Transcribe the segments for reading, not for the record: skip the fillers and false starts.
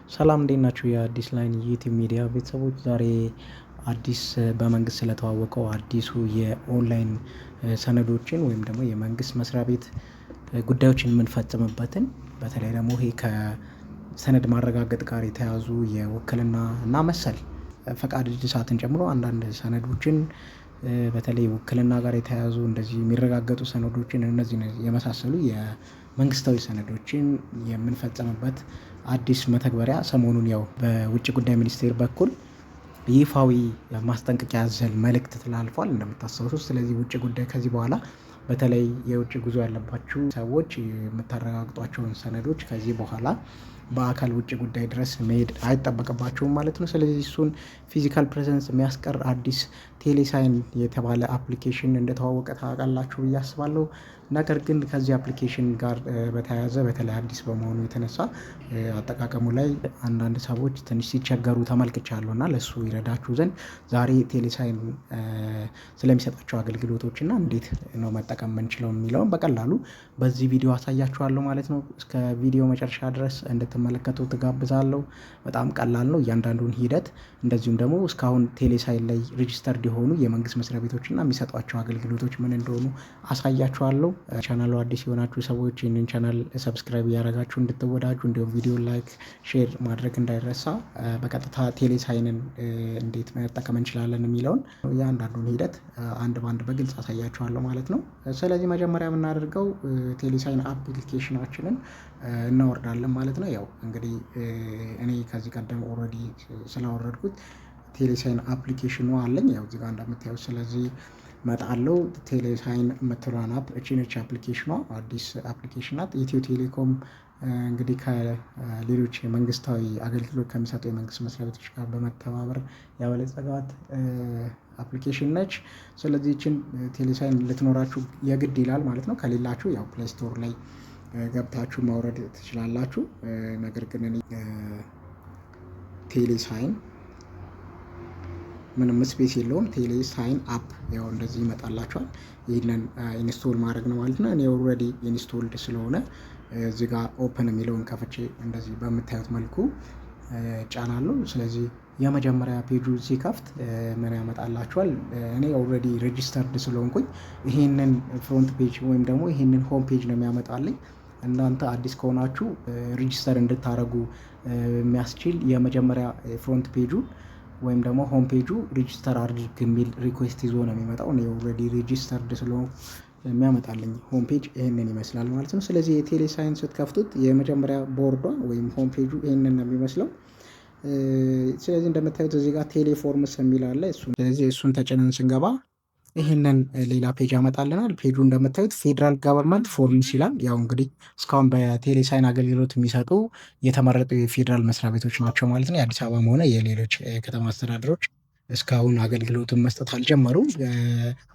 ሰላም እንዴት ናችሁ? የአዲስ ላይን ዩቲዩብ ሚዲያ ቤተሰቦች ዛሬ አዲስ በመንግስት ስለተዋወቀው አዲሱ የኦንላይን ሰነዶችን ወይም ደግሞ የመንግስት መስሪያ ቤት ጉዳዮችን የምንፈጽምበትን በተለይ ደግሞ ይሄ ከሰነድ ማረጋገጥ ጋር የተያዙ የውክልና እና መሰል ፈቃድ እድሳትን ጨምሮ አንዳንድ ሰነዶችን በተለይ ውክልና ጋር የተያዙ እንደዚህ የሚረጋገጡ ሰነዶችን እነዚህ የመሳሰሉ የመንግስታዊ ሰነዶችን የምንፈጽምበት አዲስ መተግበሪያ ሰሞኑን ያው በውጭ ጉዳይ ሚኒስቴር በኩል ይፋዊ ማስጠንቀቂያ ያዘል መልእክት ተላልፏል እንደምታስታውሱት። ስለዚህ ውጭ ጉዳይ ከዚህ በኋላ በተለይ የውጭ ጉዞ ያለባችሁ ሰዎች የምታረጋግጧቸውን ሰነዶች ከዚህ በኋላ በአካል ውጭ ጉዳይ ድረስ መሄድ አይጠበቅባቸውም ማለት ነው። ስለዚህ እሱን ፊዚካል ፕሬዘንስ የሚያስቀር አዲስ ቴሌሳይን የተባለ አፕሊኬሽን እንደተዋወቀ ታውቃላችሁ ብዬ አስባለሁ። ነገር ግን ከዚህ አፕሊኬሽን ጋር በተያያዘ በተለይ አዲስ በመሆኑ የተነሳ አጠቃቀሙ ላይ አንዳንድ ሰዎች ትንሽ ሲቸገሩ ተመልክቻለሁ እና ለእሱ ይረዳችሁ ዘንድ ዛሬ ቴሌሳይን ስለሚሰጣቸው አገልግሎቶች እና እንዴት ነው መጠቀም የምንችለው የሚለውን በቀላሉ በዚህ ቪዲዮ አሳያችኋለሁ ማለት ነው። እስከ ቪዲዮ መጨረሻ ድረስ እንድትመለከቱ ትጋብዛለሁ። በጣም ቀላል ነው እያንዳንዱን ሂደት። እንደዚሁም ደግሞ እስካሁን ቴሌሳይን ላይ ሬጂስተርድ የሆኑ የመንግስት መስሪያ ቤቶች እና የሚሰጧቸው አገልግሎቶች ምን እንደሆኑ አሳያችኋለሁ። ቻናሉ አዲስ የሆናችሁ ሰዎች ይህንን ቻናል ሰብስክራይብ እያደረጋችሁ እንድትወዳጁ እንዲሁም ቪዲዮ ላይክ ሼር ማድረግ እንዳይረሳ። በቀጥታ ቴሌሳይንን እንዴት መጠቀም እንችላለን የሚለውን እያንዳንዱን ሂደት አንድ በአንድ በግልጽ አሳያችኋለሁ ማለት ነው። ስለዚህ መጀመሪያ የምናደርገው ቴሌሳይን አፕሊኬሽናችንን እናወርዳለን ማለት ነው። ያው እንግዲህ እኔ ከዚህ ቀደም ኦልሬዲ ስላወረድኩት ቴሌሳይን አፕሊኬሽኑ አለኝ ያው እዚህ ጋር እንደምታዩት። ስለዚህ መጣለው ቴሌሳይን የምትለዋን አፕ እቺ ነች አፕሊኬሽኗ። አዲስ አፕሊኬሽን ናት። ኢትዮ ቴሌኮም እንግዲህ ከሌሎች የመንግስታዊ አገልግሎት ከሚሰጡ የመንግስት መስሪያ ቤቶች ጋር በመተባበር ያበለጸጋት አፕሊኬሽን ነች። ስለዚህ ይህችን ቴሌሳይን ልትኖራችሁ የግድ ይላል ማለት ነው። ከሌላችሁ ያው ፕሌይ ስቶር ላይ ገብታችሁ ማውረድ ትችላላችሁ። ነገር ግን እኔ ቴሌሳይን ምንም ስፔስ የለውም ቴሌሳይን አፕ ያው እንደዚህ ይመጣላችኋል። ይህንን ኢንስቶል ማድረግ ነው ማለት ነው። እኔ ኦልሬዲ ኢንስቶልድ ስለሆነ እዚህ ጋር ኦፕን የሚለውን ከፍቼ እንደዚህ በምታዩት መልኩ ጫናለሁ። ስለዚህ የመጀመሪያ ፔጁ ሲከፍት ምን ያመጣላችኋል? እኔ ኦልሬዲ ሬጂስተርድ ስለሆንኩኝ ይሄንን ፍሮንት ፔጅ ወይም ደግሞ ይሄንን ሆም ፔጅ ነው የሚያመጣልኝ። እናንተ አዲስ ከሆናችሁ ሬጂስተር እንድታደርጉ የሚያስችል የመጀመሪያ ፍሮንት ፔጁ ወይም ደግሞ ሆም ፔጁ ሬጂስተር አድርግ የሚል ሪኩዌስት ይዞ ነው የሚመጣው። እኔ ኦልሬዲ ሬጂስተርድ ስለሆንኩ የሚያመጣልኝ ሆም ፔጅ ይህንን ይመስላል ማለት ነው። ስለዚህ የቴሌሳይን ስትከፍቱት የመጀመሪያ ቦርዷ ወይም ሆም ፔጁ ይህንን ነው የሚመስለው። ስለዚህ እንደምታዩት እዚህ ጋር ቴሌፎርምስ የሚል አለ። ስለዚህ እሱን ተጭነን ስንገባ ይህንን ሌላ ፔጅ ያመጣልናል። ፔጁ እንደምታዩት ፌዴራል ገቨርንመንት ፎርምስ ይላል። ያው እንግዲህ እስካሁን በቴሌሳይን አገልግሎት የሚሰጡ የተመረጡ የፌዴራል መስሪያ ቤቶች ናቸው ማለት ነው። የአዲስ አበባም ሆነ የሌሎች ከተማ አስተዳደሮች እስካሁን አገልግሎትን መስጠት አልጀመሩም።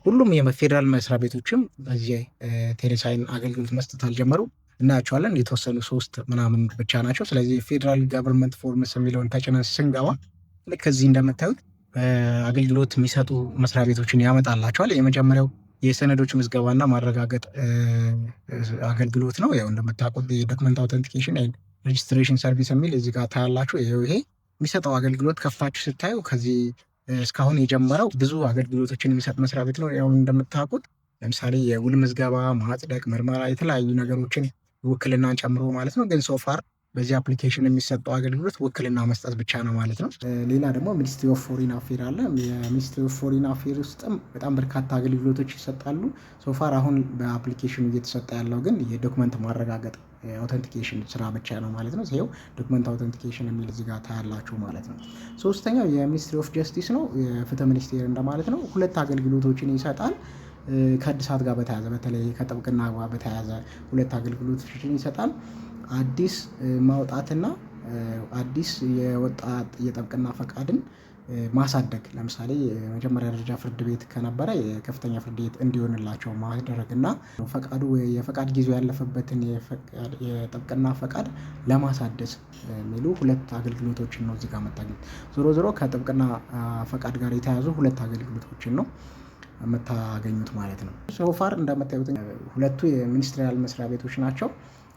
ሁሉም የፌዴራል መስሪያ ቤቶችም በዚህ ቴሌሳይን አገልግሎት መስጠት አልጀመሩ እናያቸዋለን። የተወሰኑ 3 ምናምን ብቻ ናቸው። ስለዚህ ፌዴራል ገቨርንመንት ፎርምስ የሚለውን ተጭነን ስንገባ ልክ እዚህ እንደምታዩት አገልግሎት የሚሰጡ መስሪያ ቤቶችን ያመጣላቸዋል። የመጀመሪያው የሰነዶች ምዝገባና ማረጋገጥ አገልግሎት ነው። ያው እንደምታውቁት የዶክመንት አውተንቲኬሽን ኤንድ ሬጅስትሬሽን ሰርቪስ የሚል እዚህ ጋር ታያላችሁ። ይሄ የሚሰጠው አገልግሎት ከፍታችሁ ስታዩ ከዚህ እስካሁን የጀመረው ብዙ አገልግሎቶችን የሚሰጥ መስሪያ ቤት ነው። ያው እንደምታውቁት ለምሳሌ የውል ምዝገባ፣ ማጽደቅ፣ ምርመራ፣ የተለያዩ ነገሮችን ውክልናን ጨምሮ ማለት ነው። ግን ሶፋር በዚህ አፕሊኬሽን የሚሰጠው አገልግሎት ውክልና መስጠት ብቻ ነው ማለት ነው። ሌላ ደግሞ ሚኒስትሪ ኦፍ ፎሪን አፌር አለ። የሚኒስትሪ ኦፍ ፎሪን አፌር ውስጥም በጣም በርካታ አገልግሎቶች ይሰጣሉ። ሶፋር አሁን በአፕሊኬሽኑ እየተሰጠ ያለው ግን የዶክመንት ማረጋገጥ አውተንቲኬሽን ስራ ብቻ ነው ማለት ነው። ይኸው ዶክመንት አውተንቲኬሽን የሚል እዚህ ጋር ታያላችሁ ማለት ነው። ሶስተኛው የሚኒስትሪ ኦፍ ጀስቲስ ነው። የፍትህ ሚኒስቴር እንደማለት ነው። 2 አገልግሎቶችን ይሰጣል። ከእድሳት ጋር በተያያዘ በተለይ ከጥብቅና ጋር በተያያዘ 2 አገልግሎቶችን ይሰጣል። አዲስ ማውጣትና አዲስ የወጣት የጥብቅና ፈቃድን ማሳደግ። ለምሳሌ የመጀመሪያ ደረጃ ፍርድ ቤት ከነበረ የከፍተኛ ፍርድ ቤት እንዲሆንላቸው ማድረግ እና ፈቃዱ የፈቃድ ጊዜው ያለፈበትን የጥብቅና ፈቃድ ለማሳደስ የሚሉ 2 አገልግሎቶችን ነው እዚህ ጋር መታገኝ። ዞሮ ከጥብቅና ፈቃድ ጋር የተያዙ 2 አገልግሎቶችን ነው የምታገኙት ማለት ነው። ሶፋር እንደምታዩት 2ቱ የሚኒስትሪያል መስሪያ ቤቶች ናቸው።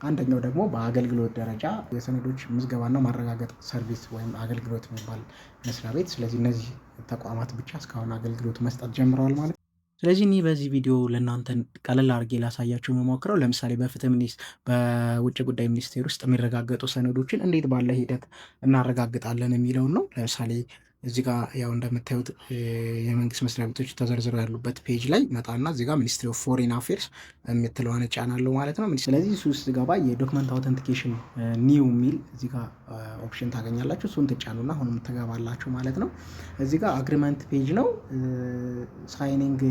አንደኛው ደግሞ በአገልግሎት ደረጃ የሰነዶች ምዝገባና ማረጋገጥ ሰርቪስ ወይም አገልግሎት የሚባል መስሪያ ቤት። ስለዚህ እነዚህ ተቋማት ብቻ እስካሁን አገልግሎት መስጠት ጀምረዋል ማለት ነው። ስለዚህ እኔ በዚህ ቪዲዮ ለእናንተ ቀለል አድርጌ ላሳያችሁ የምሞክረው ለምሳሌ በውጭ ጉዳይ ሚኒስቴር ውስጥ የሚረጋገጡ ሰነዶችን እንዴት ባለ ሂደት እናረጋግጣለን የሚለውን ነው። ለምሳሌ እዚህ ጋር ያው እንደምታዩት የመንግስት መስሪያ ቤቶች ተዘርዝረው ያሉበት ፔጅ ላይ መጣና እዚህ ጋር ሚኒስትሪ ኦፍ ፎሬን አፌርስ የምትለዋን እጫናለሁ ማለት ነው። ስለዚህ እሱ ውስጥ ገባ የዶክመንት አውተንቲኬሽን ኒው የሚል እዚህ ጋር ኦፕሽን ታገኛላችሁ። እሱን ትጫኑና አሁንም ትገባላችሁ ማለት ነው። እዚህ ጋር አግሪመንት ፔጅ ነው። ሳይኒንግ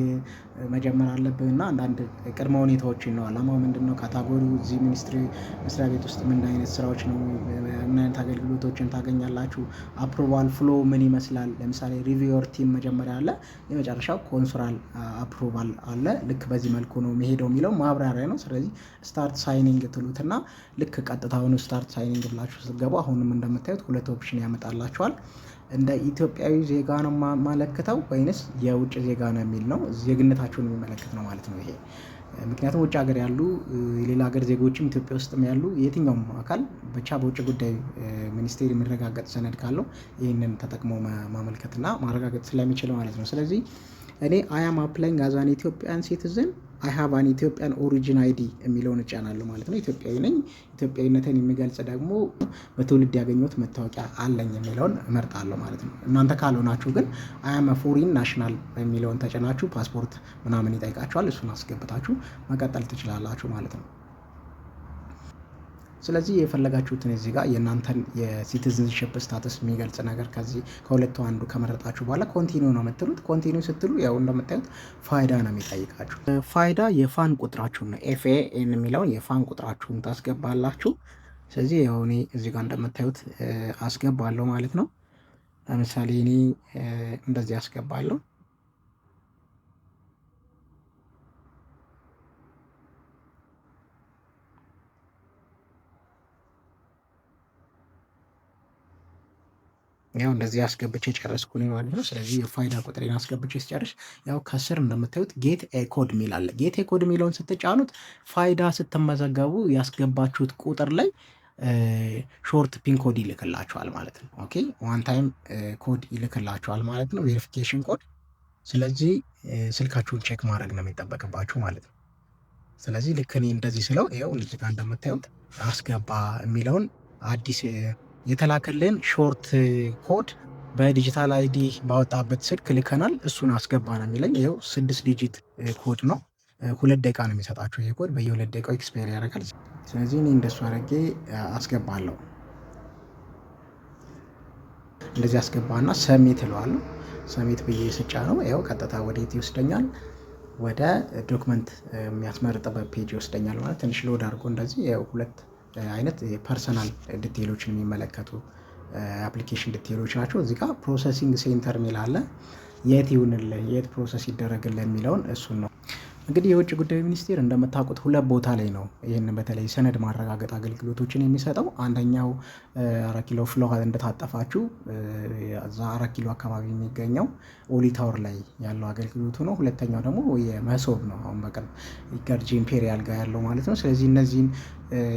መጀመር አለብህ እና አንዳንድ ቅድመ ሁኔታዎችን ነው። አላማው ምንድን ነው? ካታጎሪው እዚህ ሚኒስትሪ መስሪያ ቤት ውስጥ ምን አይነት ስራዎች ነው፣ ምን አይነት አገልግሎቶችን ታገኛላችሁ፣ አፕሮቫል ፍሎ ምን ይመስላል። ለምሳሌ ሪቪወር ቲም መጀመሪያ አለ፣ የመጨረሻው ኮንሱላር አፕሮቫል አለ። ልክ በዚህ መልኩ ነው የሚሄደው የሚለው ማብራሪያ ነው። ስለዚህ ስታርት ሳይኒንግ ትሉትና ልክ ቀጥታውን ስታርት ሳይኒንግ ብላችሁ ስትገቡ አሁንም እንደምታዩት ሁለት ኦፕሽን ያመጣላችኋል። እንደ ኢትዮጵያዊ ዜጋ ነው ማመለክተው ወይንስ የውጭ ዜጋ ነው የሚል ነው። ዜግነታቸውን የሚመለከት ነው ማለት ነው ይሄ። ምክንያቱም ውጭ ሀገር ያሉ የሌላ ሀገር ዜጎችም ኢትዮጵያ ውስጥም ያሉ የትኛውም አካል ብቻ በውጭ ጉዳይ ሚኒስቴር የሚረጋገጥ ሰነድ ካለው ይህንን ተጠቅሞ ማመልከትና ማረጋገጥ ስለሚችል ማለት ነው። ስለዚህ እኔ አያም አፕላይንግ አዝ አን ኢትዮጵያን ሲቲዝን አይ ሃቭ አን ኢትዮጵያን ኦሪጂን አይዲ የሚለውን እጫናለሁ ማለት ነው። ኢትዮጵያዊ ነኝ፣ ኢትዮጵያዊነትን የሚገልጽ ደግሞ በትውልድ ያገኘሁት መታወቂያ አለኝ የሚለውን እመርጣለሁ ማለት ነው። እናንተ ካልሆናችሁ ግን አያም ፎሪን ናሽናል የሚለውን ተጭናችሁ ፓስፖርት ምናምን ይጠይቃችኋል። እሱን አስገብታችሁ መቀጠል ትችላላችሁ ማለት ነው። ስለዚህ የፈለጋችሁትን እዚህ ጋር የእናንተን የሲቲዝንሽፕ ስታተስ የሚገልጽ ነገር ከዚህ ከሁለቱ አንዱ ከመረጣችሁ በኋላ ኮንቲኒው ነው የምትሉት። ኮንቲኒው ስትሉ ያው እንደምታዩት ፋይዳ ነው የሚጠይቃችሁ። ፋይዳ የፋን ቁጥራችሁን ነው ኤፍኤን የሚለውን የፋን ቁጥራችሁን ታስገባላችሁ። ስለዚህ ያው እኔ እዚህ ጋር እንደምታዩት አስገባለሁ ማለት ነው። ለምሳሌ እኔ እንደዚህ አስገባለሁ። ያው እንደዚህ አስገብቼ ጨረስኩኝ ማለት ነው። ስለዚህ የፋይዳ ቁጥሬን አስገብቼ ሲጨርስ ያው ከስር እንደምታዩት ጌት ኤ ኮድ ሚል አለ። ጌት ኤ ኮድ ሚለውን ስትጫኑት ፋይዳ ስትመዘገቡ ያስገባችሁት ቁጥር ላይ ሾርት ፒን ኮድ ይልክላችኋል ማለት ነው። ኦኬ ዋን ታይም ኮድ ይልክላችኋል ማለት ነው፣ ቬሪፊኬሽን ኮድ። ስለዚህ ስልካችሁን ቼክ ማድረግ ነው የሚጠበቅባችሁ ማለት ነው። ስለዚህ ልክ እኔ እንደዚህ ስለው ይኸው እዚህ ጋር እንደምታዩት አስገባ የሚለውን አዲስ የተላከልን ሾርት ኮድ በዲጂታል አይዲ ባወጣበት ስልክ ልከናል። እሱን አስገባ ነው የሚለኝ። ይኸው 6 ዲጂት ኮድ ነው። 2 ደቂቃ ነው የሚሰጣችሁ ይሄ ኮድ። በየ2 ደቂቃው ኤክስፓየር ያደርጋል። ስለዚህ እኔ እንደሱ አድርጌ አስገባለሁ። እንደዚህ አስገባና ሰሚት እለዋለሁ። ሰሚት ብዬ ስጫ ነው ይኸው ቀጥታ ወዴት ይወስደኛል? ወደ ዶክመንት የሚያስመርጥበት ፔጅ ይወስደኛል ማለት። ትንሽ ሎድ አድርጎ እንደዚህ ይኸው 2 አይነት የፐርሰናል ዲቴሎችን የሚመለከቱ አፕሊኬሽን ዲቴሎች ናቸው። እዚህ ጋር ፕሮሰሲንግ ሴንተር የሚል አለ። የት ይሁንልህ፣ የት ፕሮሰስ ይደረግልህ የሚለውን እሱን ነው። እንግዲህ የውጭ ጉዳይ ሚኒስቴር እንደምታውቁት 2 ቦታ ላይ ነው ይህንን በተለይ ሰነድ ማረጋገጥ አገልግሎቶችን የሚሰጠው። አንደኛው 4 ኪሎ ፍሎሃ እንደታጠፋችሁ እዛ 4 ኪሎ አካባቢ የሚገኘው ኦሊታወር ላይ ያለው አገልግሎቱ ነው። ሁለተኛው ደግሞ የመሶብ ነው፣ አሁን በቅርብ ገርጂ ኢምፔሪያል ጋር ያለው ማለት ነው። ስለዚህ እነዚህን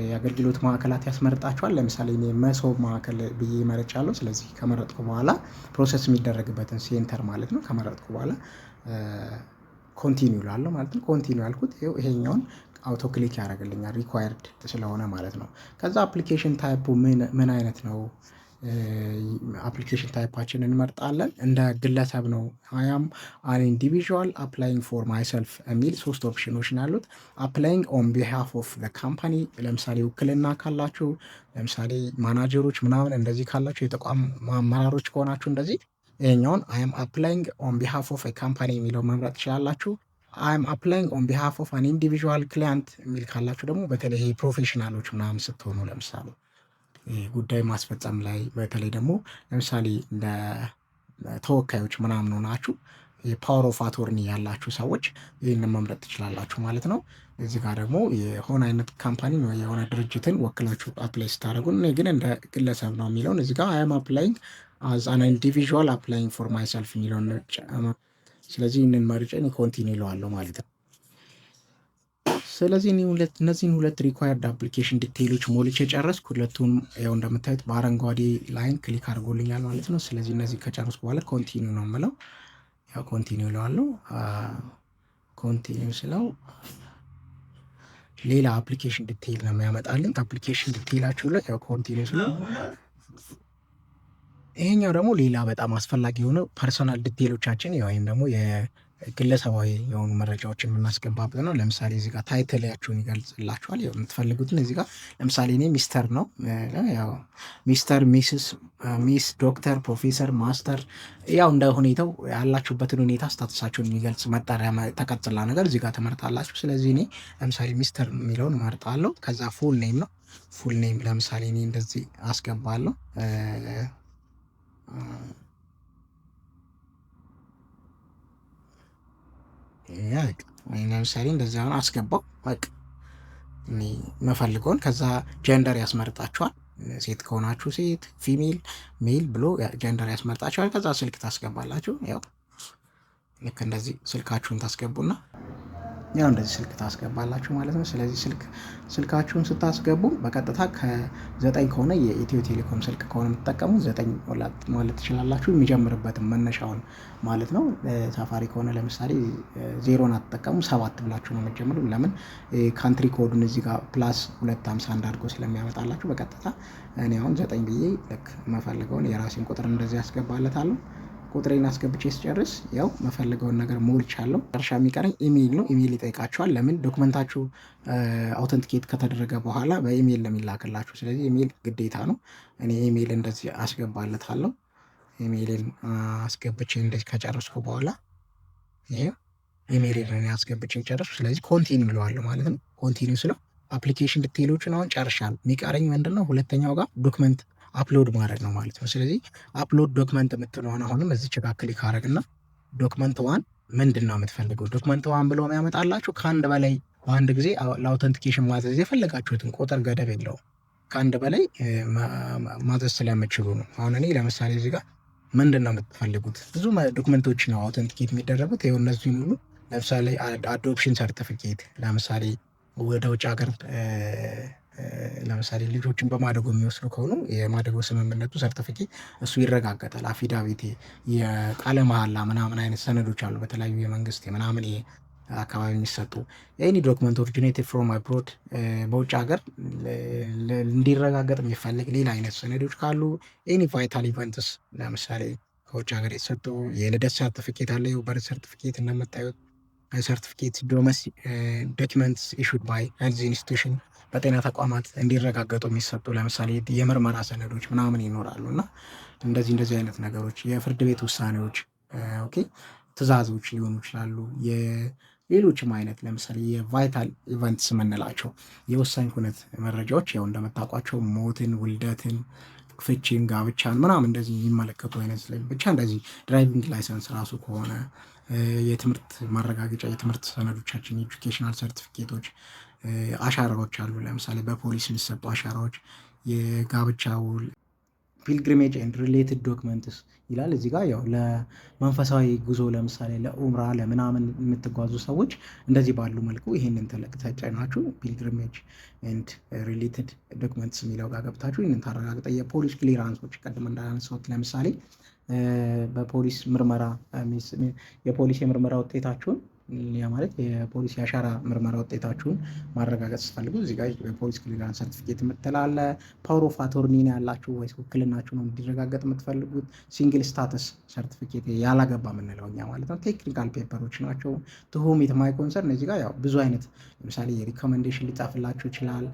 የአገልግሎት ማዕከላት ያስመርጣቸዋል። ለምሳሌ እኔ መሶብ ማዕከል ብዬ መርጫለሁ። ስለዚህ ከመረጥኩ በኋላ ፕሮሰስ የሚደረግበትን ሴንተር ማለት ነው ከመረጥኩ በኋላ ኮንቲኒው ላለሁ ማለት ነው። ኮንቲኒው ያልኩት ይሄኛውን አውቶ ክሊክ ያደርግልኛል ሪኳየርድ ስለሆነ ማለት ነው። ከዛ አፕሊኬሽን ታይፑ ምን አይነት ነው? አፕሊኬሽን ታይፓችንን እንመርጣለን። እንደ ግለሰብ ነው። አያም አን ኢንዲቪዥዋል አፕላይንግ ፎር ማይሰልፍ የሚል 3 ኦፕሽኖች ያሉት። አፕላይንግ ኦን ቢሃፍ ኦፍ ዘ ካምፓኒ፣ ለምሳሌ ውክልና ካላችሁ፣ ለምሳሌ ማናጀሮች ምናምን እንደዚህ ካላችሁ፣ የተቋም አመራሮች ከሆናችሁ እንደዚህ ይሄኛውን አይም አፕላይንግ ኦን ቢሃፍ ኦፍ ካምፓኒ የሚለው መምረጥ ትችላላችሁ። አይም አፕላይንግ ኦን ቢሃፍ ኦፍ አን ኢንዲቪዥዋል ክሊያንት የሚል ካላችሁ ደግሞ በተለይ ፕሮፌሽናሎች ምናምን ስትሆኑ ለምሳሌ ጉዳይ ማስፈጸም ላይ በተለይ ደግሞ ለምሳሌ እንደ ተወካዮች ምናምን ሆናችሁ የፓወር ኦፍ አቶርኒ ያላችሁ ሰዎች ይህንን መምረጥ ትችላላችሁ ማለት ነው። እዚህ ጋር ደግሞ የሆነ አይነት ካምፓኒ የሆነ ድርጅትን ወክላችሁ አፕላይ ስታደርጉ፣ እኔ ግን እንደ ግለሰብ ነው የሚለውን እዚህ ጋር አይም አፕላይንግ አዝ አን ኢንዲቪዥዋል አፕላይንግ ፎር ማይሰልፍ የሚለውን ስለዚህ ይህንን መርጬ ኮንቲኒ ይለዋለሁ ማለት ነው። ስለዚህ እነዚህን ሁለት ሪኳየርድ አፕሊኬሽን ዲቴይሎች ሞልቼ ጨረስኩ። ሁለቱም ያው እንደምታዩት በአረንጓዴ ላይን ክሊክ አድርጎልኛል ማለት ነው። ስለዚህ እነዚህ ከጨረስኩ በኋላ ኮንቲኒው ነው የምለው። ያው ኮንቲኒው እለዋለሁ። ኮንቲኒው ስለው ሌላ አፕሊኬሽን ዲቴይል ነው የሚያመጣልን። አፕሊኬሽን ዲቴይላችሁ ላይ ያው ኮንቲኒው ስለው ይሄኛው ደግሞ ሌላ በጣም አስፈላጊ የሆነ ፐርሰናል ዲቴይሎቻችን ወይም ደግሞ የግለሰባዊ የሆኑ መረጃዎችን የምናስገባበት ነው። ለምሳሌ እዚህ ጋር ታይትላችሁን ይገልጽላችኋል። የምትፈልጉትን እዚህ ጋር ለምሳሌ እኔ ሚስተር ነው፣ ያው ሚስተር፣ ሚስስ፣ ሚስ፣ ዶክተር፣ ፕሮፌሰር፣ ማስተር ያው እንደ ሁኔታው ያላችሁበትን ሁኔታ ስታተሳችሁን የሚገልጽ መጠሪያ ተቀጽላ ነገር እዚህ ጋር ትመርጣላችሁ። ስለዚህ እኔ ለምሳሌ ሚስተር የሚለውን እመርጣለሁ። ከዛ ፉል ኔም ነው። ፉል ኔም ለምሳሌ እኔ እንደዚህ አስገባለሁ። ለምሳሌ እንደዚህ አሁን አስገባው በቃ እኔ መፈልገውን። ከዛ ጀንደር ያስመርጣችኋል። ሴት ከሆናችሁ ሴት፣ ፊሜል፣ ሜል ብሎ ጀንደር ያስመርጣችኋል። ከዛ ስልክ ታስገባላችሁ። ያው ልክ እንደዚህ ስልካችሁን ታስገቡና ያው እንደዚህ ስልክ ታስገባላችሁ ማለት ነው። ስለዚህ ስልካችሁን ስታስገቡ በቀጥታ ከ9 ከሆነ የኢትዮ ቴሌኮም ስልክ ከሆነ የምትጠቀሙ 9 ማለት ትችላላችሁ። የሚጀምርበትን መነሻውን ማለት ነው። ሳፋሪ ከሆነ ለምሳሌ 0 አትጠቀሙ፣ 7 ብላችሁ ነው የምትጀምሩ። ለምን ካንትሪ ኮዱን እዚህ ጋር ፕላስ 251 አድርጎ ስለሚያመጣላችሁ በቀጥታ እኔ አሁን 9 ብዬ ልክ መፈልገውን የራሴን ቁጥር እንደዚህ ያስገባለታለሁ። ቁጥሬን አስገብቼ ስጨርስ ያው መፈልገውን ነገር ሞልቻለሁ። መጨረሻ የሚቀረኝ ኢሜይል ነው። ኢሜይል ይጠይቃችኋል። ለምን ዶክመንታችሁ አውተንቲኬት ከተደረገ በኋላ በኢሜይል ለሚላክላችሁ። ስለዚህ ኢሜይል ግዴታ ነው። እኔ ኢሜይል እንደዚህ አስገባለታለሁ። ኢሜይልን አስገብቼ እንደዚህ ከጨረስኩ በኋላ ይሄ ኢሜይልን አስገብቼ ጨረስኩ። ስለዚህ ኮንቲኒው እለዋለሁ ማለት ነው። ኮንቲኒው ስለው አፕሊኬሽን ዲቴይሎችን አሁን ጨርሻለሁ። የሚቀረኝ ምንድነው? ሁለተኛው ጋር ዶክመንት አፕሎድ ማድረግ ነው ማለት ነው። ስለዚህ አፕሎድ ዶክመንት የምትለሆነ አሁንም እዚች ጋር ክሊክ አድረግና ዶክመንት ዋን ምንድን ነው የምትፈልገው? ዶክመንት ዋን ብሎ የሚያመጣላችሁ ከአንድ በላይ በአንድ ጊዜ ለአውተንቲኬሽን ማዘዝ የፈለጋችሁትን ቁጥር ገደብ የለውም። ከአንድ በላይ ማዘዝ ስለምችሉ ነው። አሁን እኔ ለምሳሌ እዚህ ጋር ምንድን ነው የምትፈልጉት? ብዙ ዶክመንቶች ነው አውተንቲኬት የሚደረጉት። ይኸው እነዚህን ሁሉ ለምሳሌ አዶፕሽን ሰርቲፊኬት፣ ለምሳሌ ወደ ውጭ ሀገር ለምሳሌ ልጆችን በማደጎ የሚወስዱ ከሆኑ የማደጎ ስምምነቱ ሰርቲፊኬት እሱ ይረጋገጣል። አፊዳቪቴ፣ የቃለ መሐላ ምናምን አይነት ሰነዶች አሉ በተለያዩ የመንግስት ምናምን አካባቢ የሚሰጡ ኤኒ ዶክመንት ኦሪጂኔትድ ፍሮም አብሮድ በውጭ ሀገር እንዲረጋገጥ የሚፈልግ ሌላ አይነት ሰነዶች ካሉ ኤኒ ቫይታል ኢቨንትስ ለምሳሌ ከውጭ ሀገር የተሰጡ የልደት ሰርቲፊኬት አለ፣ የበርዝ ሰርቲፊኬት እንደምታዩት ሰርቲፊኬት፣ ዶክመንትስ ኢሹድ ባይ ሄልዝ ኢንስቲቱሽን በጤና ተቋማት እንዲረጋገጡ የሚሰጡ ለምሳሌ የምርመራ ሰነዶች ምናምን ይኖራሉ እና እንደዚህ አይነት ነገሮች የፍርድ ቤት ውሳኔዎች፣ ኦኬ ትዕዛዞች ሊሆኑ ይችላሉ። ሌሎችም አይነት ለምሳሌ የቫይታል ኢቨንትስ የምንላቸው የወሳኝ ኩነት መረጃዎች ያው እንደምታውቋቸው ሞትን፣ ውልደትን፣ ፍቺን፣ ጋብቻን ምናምን እንደዚህ የሚመለከቱ አይነት ብቻ እንደዚህ ድራይቪንግ ላይሰንስ ራሱ ከሆነ የትምህርት ማረጋገጫ የትምህርት ሰነዶቻችን ኤጁኬሽናል ሰርቲፊኬቶች፣ አሻራዎች አሉ። ለምሳሌ በፖሊስ የሚሰጡ አሻራዎች፣ የጋብቻ ውል፣ ፒልግሪሜጅ ኤንድ ሪሌትድ ዶክመንትስ ይላል እዚህ ጋር። ያው ለመንፈሳዊ ጉዞ ለምሳሌ ለኡምራ ለምናምን የምትጓዙ ሰዎች እንደዚህ ባሉ መልኩ ይህንን ተጫናችሁ ፒልግሪሜጅ ኤንድ ሪሌትድ ዶክመንትስ የሚለው ጋር ገብታችሁ ይህንን ታረጋግጠ። የፖሊስ ክሊራንሶች ቅድም እንዳነሳሁት ለምሳሌ በፖሊስ ምርመራ የፖሊስ የምርመራ ውጤታችሁን ማለት የፖሊስ የአሻራ ምርመራ ውጤታችሁን ማረጋገጥ ስትፈልጉ እዚህ ጋር የፖሊስ ክሊራንስ ሰርቲፊኬት የምትላለ። ፓወር ኦፍ አቶርኒ ያላችሁ ወይስ ውክልናችሁ ነው እንዲረጋገጥ የምትፈልጉት። ሲንግል ስታተስ ሰርቲፊኬት ያላገባ የምንለው እኛ ማለት ነው። ቴክኒካል ፔፐሮች ናቸው። ቱሁም ኢት ማይ ኮንሰርን እዚህ ጋር ያው ብዙ አይነት ለምሳሌ የሪኮሜንዴሽን ሊጻፍላችሁ ይችላል።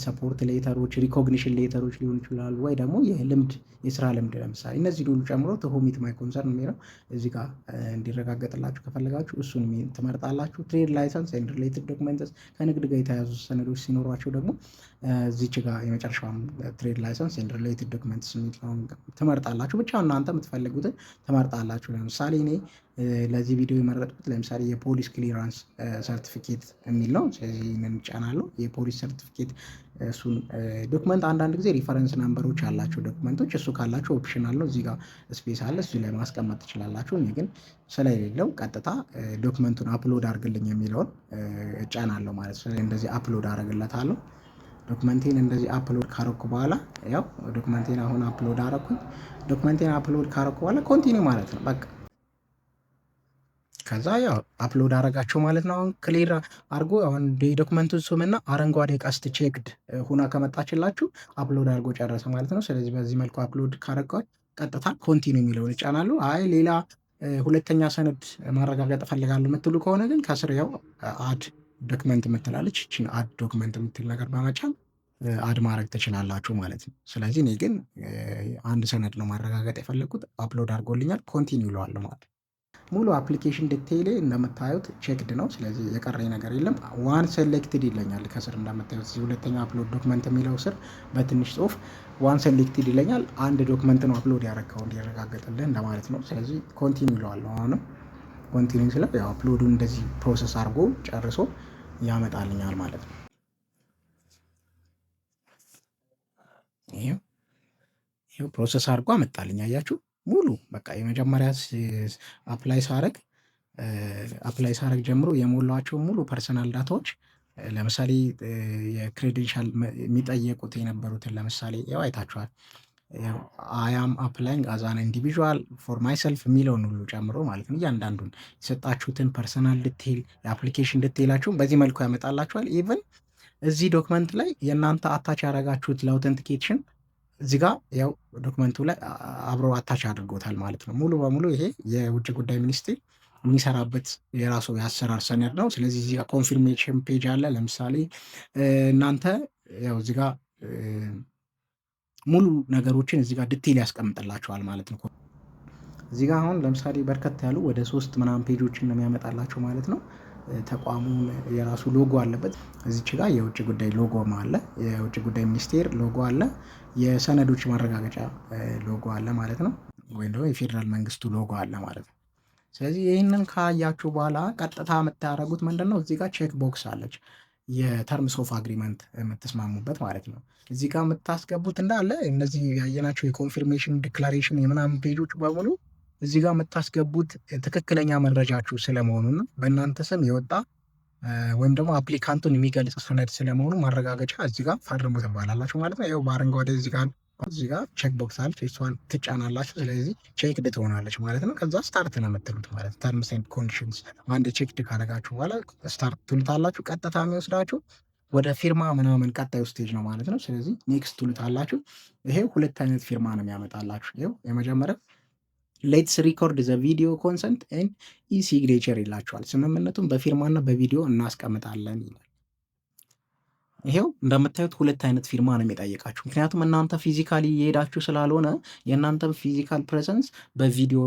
ሰፖርት ሌተሮች፣ ሪኮግኒሽን ሌተሮች ሊሆኑ ይችላሉ። ወይ ደግሞ የልምድ የስራ ልምድ ለምሳሌ እነዚህ ሁሉ ጨምሮ ቱሁም ኢት ማይ ኮንሰርን የሚለው እዚህ ጋር እንዲረጋገጥላችሁ ከፈለጋችሁ እሱን ትመርጣላችሁ። ትሬድ ላይሰንስ ኤንድ ሪሌትድ ዶክመንትስ ከንግድ ጋር የተያዙ ሰነዶች ሲኖሯቸው ደግሞ እዚች ጋር የመጨረሻውን ትሬድ ላይሰንስ ኤንድ ሪሌትድ ዶክመንትስ የሚለውን ትመርጣላችሁ። ብቻ እናንተ የምትፈልጉትን ትመርጣላችሁ። ለምሳሌ እኔ ለዚህ ቪዲዮ የመረጥኩት ለምሳሌ የፖሊስ ክሊራንስ ሰርቲፊኬት የሚል ነው። ስለዚህ ይህንን እጫናለሁ። የፖሊስ ሰርቲፊኬት እሱን ዶክመንት አንዳንድ ጊዜ ሪፈረንስ ናምበሮች ያላቸው ዶክመንቶች እሱ ካላቸው ኦፕሽናል ነው። እዚህ ጋር ስፔስ አለ፣ እሱ ላይ ማስቀመጥ ትችላላችሁ። እኔ ግን ስለሌለው ቀጥታ ዶክመንቱን አፕሎድ አድርግልኝ የሚለውን እጫናለሁ ማለት ነው። እንደዚህ አፕሎድ አደርግለታለሁ። ዶክመንቴን እንደዚህ አፕሎድ ካረኩ በኋላ ያው ዶክመንቴን አሁን አፕሎድ አረኩኝ። ዶክመንቴን አፕሎድ ካረኩ በኋላ ኮንቲኒው ማለት ነው በቃ። ከዛ ያው አፕሎድ አረጋቸው ማለት ነው። አሁን ክሊር አድርጎ አሁን የዶክመንቱን ስምና አረንጓዴ ቀስት ቼክድ ሁና ከመጣችላችሁ አፕሎድ አድርጎ ጨረሰ ማለት ነው። ስለዚህ በዚህ መልኩ አፕሎድ ካረጋችሁ ቀጥታ ኮንቲኒው የሚለውን ይጫናሉ። አይ ሌላ ሁለተኛ ሰነድ ማረጋገጥ እፈልጋለሁ የምትሉ ከሆነ ግን ከስር ያው አድ ዶክመንት የምትላለች እቺን አድ ዶክመንት የምትል ነገር በመጫን አድ ማድረግ ትችላላችሁ ማለት ነው። ስለዚህ እኔ ግን አንድ ሰነድ ነው ማረጋገጥ የፈለግኩት። አፕሎድ አድርጎልኛል፣ ኮንቲኒው ይለዋል ማለት ነው። ሙሉ አፕሊኬሽን ዲቴይል እንደምታዩት ቼክድ ነው። ስለዚህ የቀረኝ ነገር የለም። ዋን ሴሌክትድ ይለኛል ከስር እንደምታዩት እዚህ ሁለተኛ አፕሎድ ዶክመንት የሚለው ስር በትንሽ ጽሁፍ ዋን ሴሌክትድ ይለኛል። አንድ ዶክመንት ነው አፕሎድ ያደረግከው እንዲያረጋግጥልህ እንደማለት ነው። ስለዚህ ኮንቲኒው ይለዋለሁ። አሁንም ኮንቲኒው ስለ ያው አፕሎዱን እንደዚህ ፕሮሰስ አድርጎ ጨርሶ ያመጣልኛል ማለት ነው። ይሄው ፕሮሰስ አድርጎ አመጣልኝ። አያችሁ ሙሉ በቃ የመጀመሪያ አፕላይ ሳረግ ጀምሮ የሞላቸው ሙሉ ፐርሰናል ዳታዎች ለምሳሌ የክሬዴንሻል የሚጠየቁት የነበሩትን ለምሳሌ ያው አይታችኋል። አያም አፕላይንግ አዝ አን ኢንዲቪዥዋል ፎር ማይሰልፍ የሚለውን ሁሉ ጨምሮ ማለት ነው። እያንዳንዱን የሰጣችሁትን ፐርሰናል ዲቴይል የአፕሊኬሽን ዲቴይላችሁን በዚህ መልኩ ያመጣላችኋል። ኢቨን እዚህ ዶክመንት ላይ የእናንተ አታች ያደረጋችሁት ለአውተንቲኬሽን እዚህ ጋር ያው ዶክመንቱ ላይ አብሮ አታች አድርጎታል ማለት ነው። ሙሉ በሙሉ ይሄ የውጭ ጉዳይ ሚኒስቴር የሚሰራበት የራሱ የአሰራር ሰነድ ነው። ስለዚህ እዚህ ጋር ኮንፊርሜሽን ፔጅ አለ። ለምሳሌ እናንተ ያው እዚህ ጋር ሙሉ ነገሮችን እዚህ ጋር ዲቴይል ያስቀምጥላቸዋል ማለት ነው። እዚህ ጋር አሁን ለምሳሌ በርከት ያሉ ወደ 3 ምናምን ፔጆችን ነው የሚያመጣላቸው ማለት ነው። ተቋሙ የራሱ ሎጎ አለበት። እዚች ጋር የውጭ ጉዳይ ሎጎ አለ፣ የውጭ ጉዳይ ሚኒስቴር ሎጎ አለ፣ የሰነዶች ማረጋገጫ ሎጎ አለ ማለት ነው። ወይም ደግሞ የፌዴራል መንግስቱ ሎጎ አለ ማለት ነው። ስለዚህ ይህንን ካያችሁ በኋላ ቀጥታ የምታደርጉት ምንድን ነው? እዚህ ጋር ቼክ ቦክስ አለች፣ የተርምስ ኦፍ አግሪመንት የምትስማሙበት ማለት ነው። እዚህ ጋር የምታስገቡት እንዳለ እነዚህ ያየናቸው የኮንፊርሜሽን ዲክላሬሽን የምናምን ፔጆች በሙሉ እዚህ ጋር የምታስገቡት ትክክለኛ መረጃችሁ ስለመሆኑና በእናንተ ስም የወጣ ወይም ደግሞ አፕሊካንቱን የሚገልጽ ሰነድ ስለመሆኑ ማረጋገጫ እዚህ ጋር ፈርሙ ትባላላችሁ ማለት ነው። ይኸው በአረንጓዴ እዚህ ጋር ቼክ ቦክስ አለች፣ እሷን ትጫናላችሁ። ስለዚህ ቼክድ ትሆናለች ማለት ነው። ከዛ ስታርት ነው የምትሉት ማለት ተርምስ ኤንድ ኮንዲሽንስ አንድ ቼክድ ካደረጋችሁ በኋላ ስታርት ትሉታላችሁ። ቀጥታ የሚወስዳችሁ ወደ ፊርማ ምናምን ቀጣዩ ስቴጅ ነው ማለት ነው። ስለዚህ ኔክስት ትሉታላችሁ። ይሄ 2 አይነት ፊርማ ነው የሚያመጣላችሁ። ይኸው የመጀመሪያው ሌትስ ሪኮርድ ዘ ቪዲዮ ኮንሰንት ኤንድ ኢሲግኔቸር ይላችኋል። ስምምነቱን በፊርማና በቪዲዮ እናስቀምጣለን ይላል። ይሄው እንደምታዩት 2 አይነት ፊርማ ነው የሚጠይቃችሁ። ምክንያቱም እናንተ ፊዚካሊ እየሄዳችሁ ስላልሆነ የእናንተን ፊዚካል ፕሬዘንስ በቪዲዮ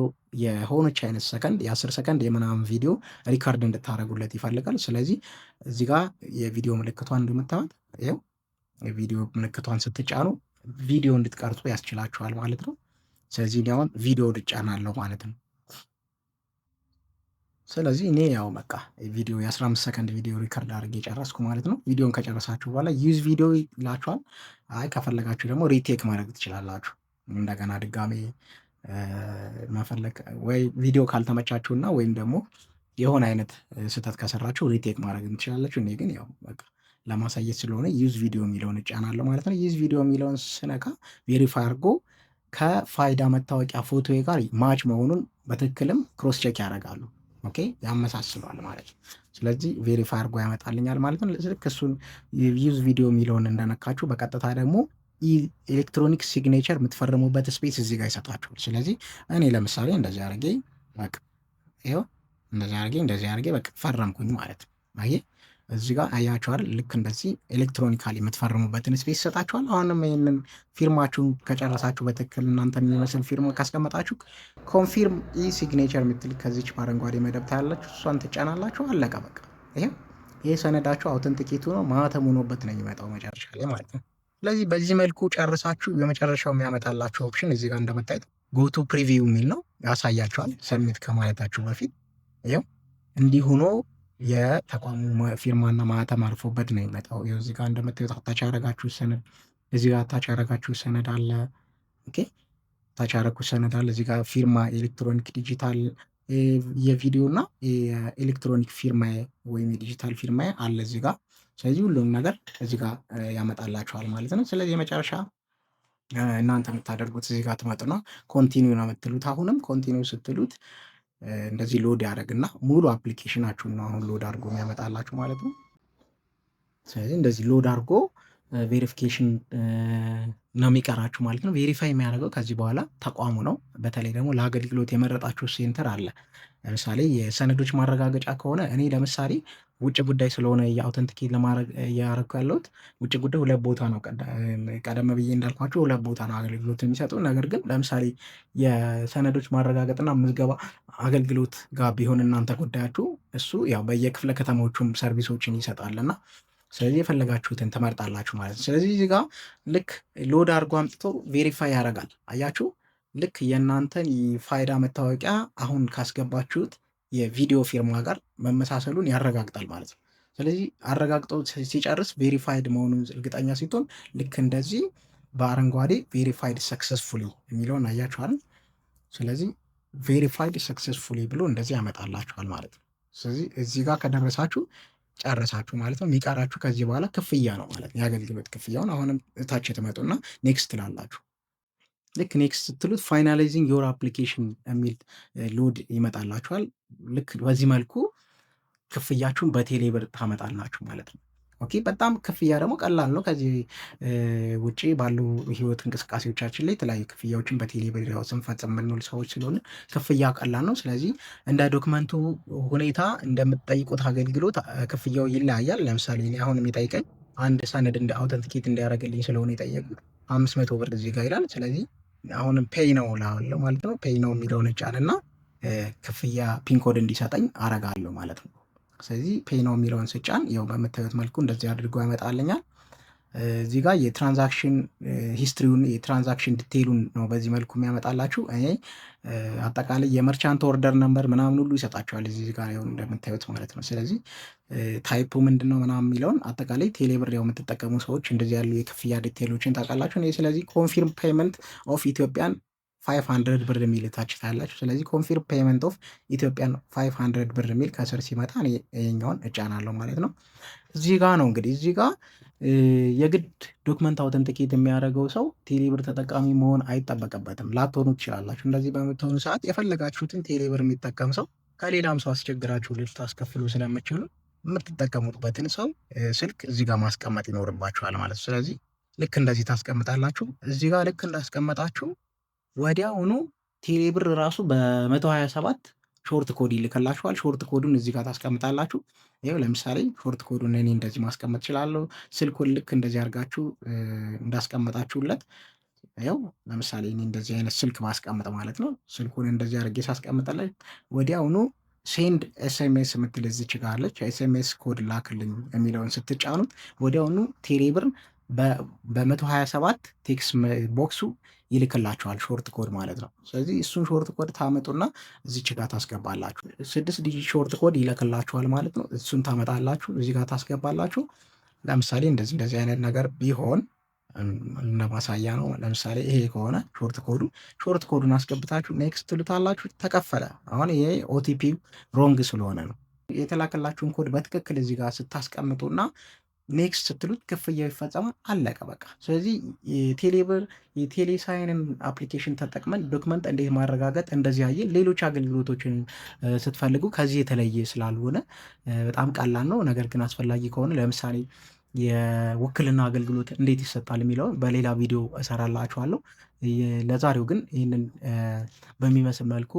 የሆነች አይነት ሰከንድ የ10 ሰከንድ የምናምን ቪዲዮ ሪካርድ እንድታደርጉለት ይፈልጋል። ስለዚህ እዚህ ጋር የቪዲዮ ምልክቷን እንደምታዩት ይኸው የቪዲዮ ምልክቷን ስትጫኑ ቪዲዮ እንድትቀርጹ ያስችላችኋል ማለት ነው። ስለዚህ እኔ አሁን ቪዲዮ እጫናለሁ ማለት ነው። ስለዚህ እኔ ያው በቃ ቪዲዮ የ15 ሰከንድ ቪዲዮ ሪከርድ አድርጌ ጨረስኩ ማለት ነው። ቪዲዮን ከጨረሳችሁ በኋላ ዩዝ ቪዲዮ ይላችኋል። አይ ከፈለጋችሁ ደግሞ ሪቴክ ማድረግ ትችላላችሁ። እንደገና ድጋሜ መፈለግ ወይ ቪዲዮ ካልተመቻችሁና ወይም ደግሞ የሆነ አይነት ስህተት ከሰራችሁ ሪቴክ ማድረግ ትችላላችሁ። እኔ ግን ያው በቃ ለማሳየት ስለሆነ ዩዝ ቪዲዮ የሚለውን እጫናለሁ ማለት ነው። ዩዝ ቪዲዮ የሚለውን ስነካ ቬሪፋይ አድርጎ ከፋይዳ መታወቂያ ፎቶ ጋር ማች መሆኑን በትክክልም ክሮስ ቼክ ያደርጋሉ። ኦኬ ያመሳስሏል ማለት ነው። ስለዚህ ቬሪፋይ አድርጎ ያመጣልኛል ማለት ነው። ልክ እሱን ዩዝ ቪዲዮ የሚለውን እንደነካችሁ በቀጥታ ደግሞ ኤሌክትሮኒክ ሲግኔቸር የምትፈርሙበት ስፔስ እዚህ ጋር ይሰጣችኋል። ስለዚህ እኔ ለምሳሌ እንደዚህ አድርጌ በቃ ይኸው እንደዚህ አድርጌ በቃ ፈረምኩኝ ማለት ነው። አየህ እዚህ ጋር አያችኋል። ልክ እንደዚህ ኤሌክትሮኒካሊ የምትፈርሙበትን ስፔስ ይሰጣችኋል። አሁንም ይህንን ፊርማችሁን ከጨረሳችሁ በትክክል እናንተን የሚመስል ፊርማ ካስቀመጣችሁ ኮንፊርም ኢ ሲግኔቸር የምትል ከዚች በአረንጓዴ መደብ ታያላችሁ። እሷን ትጫናላችሁ። አለቀ በቃ። ይሄ ሰነዳችሁ አውተንቲኬቱ ነው፣ ማህተም ሆኖበት ነው የሚመጣው መጨረሻ ላይ ማለት ነው። ስለዚህ በዚህ መልኩ ጨርሳችሁ የመጨረሻው የሚያመጣላችሁ ኦፕሽን እዚህ ጋር እንደምታዩት ጎቱ ፕሪቪው የሚል ነው። ያሳያችኋል ሰሚት ከማለታችሁ በፊት። ይኸው እንዲህ ሆኖ የተቋሙ ፊርማና ማህተም አርፎበት ነው የሚመጣው። ይኸው እዚህ ጋር እንደምታዩት አታች ያደረጋችሁ ሰነድ፣ እዚህ ጋር አታች ያደረጋችሁ ሰነድ አለ። ኦኬ ታች ያደረኩት ሰነድ አለ። እዚህ ጋር ፊርማ ኤሌክትሮኒክ ዲጂታል የቪዲዮ እና የኤሌክትሮኒክ ፊርማ ወይም የዲጂታል ፊርማ አለ እዚህ ጋር። ስለዚህ ሁሉም ነገር እዚህ ጋር ያመጣላችኋል ማለት ነው። ስለዚህ የመጨረሻ እናንተ የምታደርጉት እዚህ ጋር ትመጡና ኮንቲኒው ነው የምትሉት። አሁንም ኮንቲኒው ስትሉት እንደዚህ ሎድ ያደርግና ሙሉ አፕሊኬሽናችሁን ነው አሁን ሎድ አድርጎ የሚያመጣላችሁ ማለት ነው። ስለዚህ እንደዚህ ሎድ አድርጎ ቬሪፊኬሽን ነው የሚቀራችሁ ማለት ነው። ቬሪፋይ የሚያደርገው ከዚህ በኋላ ተቋሙ ነው። በተለይ ደግሞ ለአገልግሎት የመረጣችሁ ሴንተር አለ። ለምሳሌ የሰነዶች ማረጋገጫ ከሆነ እኔ ለምሳሌ ውጭ ጉዳይ ስለሆነ የአውተንቲኬት ለማድረግ እያደረኩ ያለሁት ውጭ ጉዳይ 2 ቦታ ነው። ቀደም ብዬ እንዳልኳቸው 2 ቦታ ነው አገልግሎት የሚሰጡ። ነገር ግን ለምሳሌ የሰነዶች ማረጋገጥና ምዝገባ አገልግሎት ጋር ቢሆን እናንተ ጉዳያችሁ እሱ ያው በየክፍለ ከተሞቹም ሰርቪሶችን ይሰጣልና ስለዚህ የፈለጋችሁትን ትመርጣላችሁ ማለት ነው። ስለዚህ እዚህ ጋር ልክ ሎድ አድርጎ አምጥቶ ቬሪፋይ ያደርጋል። አያችሁ ልክ የእናንተን የፋይዳ መታወቂያ አሁን ካስገባችሁት የቪዲዮ ፊርማ ጋር መመሳሰሉን ያረጋግጣል ማለት ነው። ስለዚህ አረጋግጦ ሲጨርስ ቬሪፋይድ መሆኑን እርግጠኛ ሲሆን ልክ እንደዚህ በአረንጓዴ ቬሪፋይድ ሰክሰስፉሊ የሚለውን አያችኋል። ስለዚህ ቬሪፋይድ ሰክሰስፉሊ ብሎ እንደዚህ ያመጣላችኋል ማለት ነው። ስለዚህ እዚህ ጋር ከደረሳችሁ ጨረሳችሁ ማለት ነው። የሚቀራችሁ ከዚህ በኋላ ክፍያ ነው ማለት ነው። የአገልግሎት ክፍያውን አሁንም እታች ትመጡና ኔክስት ትላላችሁ። ልክ ኔክስት ስትሉት ፋይናላይዚንግ ዮር አፕሊኬሽን የሚል ሎድ ይመጣላችኋል። ልክ በዚህ መልኩ ክፍያችሁን በቴሌ ብር ታመጣላችሁ ማለት ነው። ኦኬ በጣም ክፍያ ደግሞ ቀላል ነው። ከዚህ ውጪ ባሉ ህይወት እንቅስቃሴዎቻችን ላይ የተለያዩ ክፍያዎችን በቴሌ ብር ስንፈጽም የምንውል ሰዎች ስለሆነ ክፍያ ቀላል ነው። ስለዚህ እንደ ዶክመንቱ ሁኔታ እንደምትጠይቁት አገልግሎት ክፍያው ይለያያል። ለምሳሌ እኔ አሁን የሚጠይቀኝ አንድ ሰነድ እንደ አውተንቲኬት እንዲያደርግልኝ ስለሆነ የጠየቁት 500 ብር እዚህ ጋር ይላል። ስለዚህ አሁንም ፔይ ነው ላለው ማለት ነው። ፔይ ነው የሚለውን እጫንና ክፍያ ፒንኮድ እንዲሰጠኝ አረጋለሁ ማለት ነው። ስለዚህ ፔይ ነው የሚለውን ስጫን ያው በምታዩት መልኩ እንደዚህ አድርጎ ያመጣልኛል። እዚህ ጋር የትራንዛክሽን ሂስትሪውን የትራንዛክሽን ዲቴይሉን ነው በዚህ መልኩ የሚያመጣላችሁ። እኔ አጠቃላይ የመርቻንት ኦርደር ነምበር ምናምን ሁሉ ይሰጣችኋል እዚህ ጋር ያው እንደምታዩት ማለት ነው። ስለዚህ ታይፑ ምንድን ነው ምናምን የሚለውን አጠቃላይ ቴሌብር ያው የምትጠቀሙ ሰዎች እንደዚህ ያሉ የክፍያ ዲቴይሎችን ታውቃላችሁ። እኔ ስለዚህ ኮንፊርም ፔመንት ኦፍ ኢትዮጵያን 500 ብር የሚል ታች ታያላችሁ። ስለዚህ ኮንፊርም ፔመንት ኦፍ ኢትዮጵያን 500 ብር የሚል ከስር ሲመጣ እኔ ይሄኛውን እጫናለሁ ማለት ነው። እዚህ ጋር ነው እንግዲህ እዚህ ጋር የግድ ዶክመንት አውተንቲኬት የሚያደርገው ሰው ቴሌብር ተጠቃሚ መሆን አይጠበቅበትም። ላትሆኑ ትችላላችሁ። እንደዚህ በምትሆኑ ሰዓት የፈለጋችሁትን ቴሌብር የሚጠቀም ሰው ከሌላም ሰው አስቸግራችሁ ልታስከፍሉ ስለምችሉ የምትጠቀሙበትን ሰው ስልክ እዚህ ጋር ማስቀመጥ ይኖርባችኋል ማለት ነው። ስለዚህ ልክ እንደዚህ ታስቀምጣላችሁ። እዚህ ጋር ልክ እንዳስቀመጣችሁ ወዲያውኑ ቴሌብር ራሱ በ127 ሾርት ኮድ ይልክላችኋል። ሾርት ኮዱን እዚህ ጋር ታስቀምጣላችሁ። ይኸው ለምሳሌ ሾርት ኮዱን እኔ እንደዚህ ማስቀመጥ እችላለሁ። ስልኩን ልክ እንደዚህ አድርጋችሁ እንዳስቀመጣችሁለት ይኸው ለምሳሌ እኔ እንደዚህ አይነት ስልክ ማስቀመጥ ማለት ነው። ስልኩን እንደዚህ አድርጌ ሳስቀምጥለት ወዲያውኑ ሴንድ ኤስኤምኤስ የምትል እዚች ጋር አለች። ኤስኤምኤስ ኮድ ላክልኝ የሚለውን ስትጫኑት ወዲያውኑ ቴሌብር በ127 ቴክስ ቦክሱ ይልክላችኋል ሾርት ኮድ ማለት ነው። ስለዚህ እሱን ሾርት ኮድ ታመጡና እዚች ጋር ታስገባላችሁ። 6 ዲጂት ሾርት ኮድ ይልክላችኋል ማለት ነው። እሱን ታመጣላችሁ እዚህ ጋር ታስገባላችሁ። ለምሳሌ እንደዚህ አይነት ነገር ቢሆን ለማሳያ ነው። ለምሳሌ ይሄ ከሆነ ሾርት ኮዱን አስገብታችሁ ኔክስት ትሉታላችሁ። ተከፈለ። አሁን ይሄ ኦቲፒ ሮንግ ስለሆነ ነው። የተላከላችሁን ኮድ በትክክል እዚህ ጋር ስታስቀምጡና ኔክስት ስትሉት ክፍያው ይፈጸማል። አለቀ በቃ። ስለዚህ የቴሌብር የቴሌሳይንን አፕሊኬሽን ተጠቅመን ዶክመንት እንዴት ማረጋገጥ እንደዚህ ያየ ሌሎች አገልግሎቶችን ስትፈልጉ ከዚህ የተለየ ስላልሆነ በጣም ቀላል ነው። ነገር ግን አስፈላጊ ከሆነ ለምሳሌ የውክልና አገልግሎት እንዴት ይሰጣል የሚለውን በሌላ ቪዲዮ እሰራላችኋለሁ። ለዛሬው ግን ይህንን በሚመስል መልኩ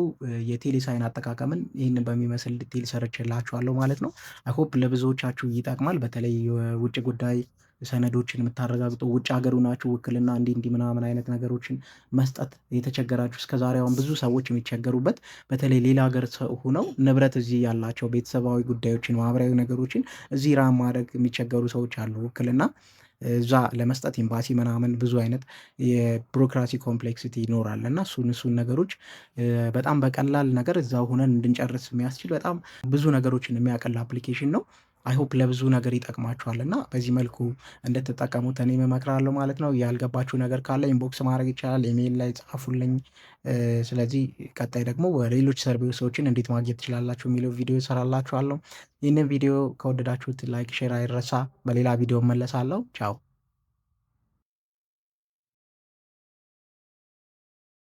የቴሌሳይን አጠቃቀምን ይህንን በሚመስል ዲቴል ሰርቼላችኋለሁ ማለት ነው። አይሆፕ ለብዙዎቻችሁ ይጠቅማል። በተለይ የውጭ ጉዳይ ሰነዶችን የምታረጋግጡ ውጭ ሀገሩ ናችሁ ውክልና እንዲህ ምናምን አይነት ነገሮችን መስጠት የተቸገራችሁ እስከዛሬ አሁን ብዙ ሰዎች የሚቸገሩበት በተለይ ሌላ ሀገር ሆነው ንብረት እዚህ ያላቸው ቤተሰባዊ ጉዳዮችን ማህበራዊ ነገሮችን እዚህ ራም ማድረግ የሚቸገሩ ሰዎች አሉ። ውክልና እዛ ለመስጠት ኤምባሲ ምናምን ብዙ አይነት የቢሮክራሲ ኮምፕሌክሲቲ ይኖራል እና እሱን ነገሮች በጣም በቀላል ነገር እዛው ሆነን እንድንጨርስ የሚያስችል በጣም ብዙ ነገሮችን የሚያቀል አፕሊኬሽን ነው። አይ ሆፕ ለብዙ ነገር ይጠቅማችኋል እና በዚህ መልኩ እንድትጠቀሙት እኔም እመክራለሁ ማለት ነው። ያልገባችሁ ነገር ካለ ኢንቦክስ ማድረግ ይቻላል፣ ኢሜይል ላይ ጻፉልኝ። ስለዚህ ቀጣይ ደግሞ ሌሎች ሰርቪሶችን እንዴት ማግኘት ትችላላችሁ የሚለው ቪዲዮ እሰራላችኋለሁ። ይህንን ቪዲዮ ከወደዳችሁት ላይክ፣ ሼር አይረሳ። በሌላ ቪዲዮ እመለሳለሁ። ቻው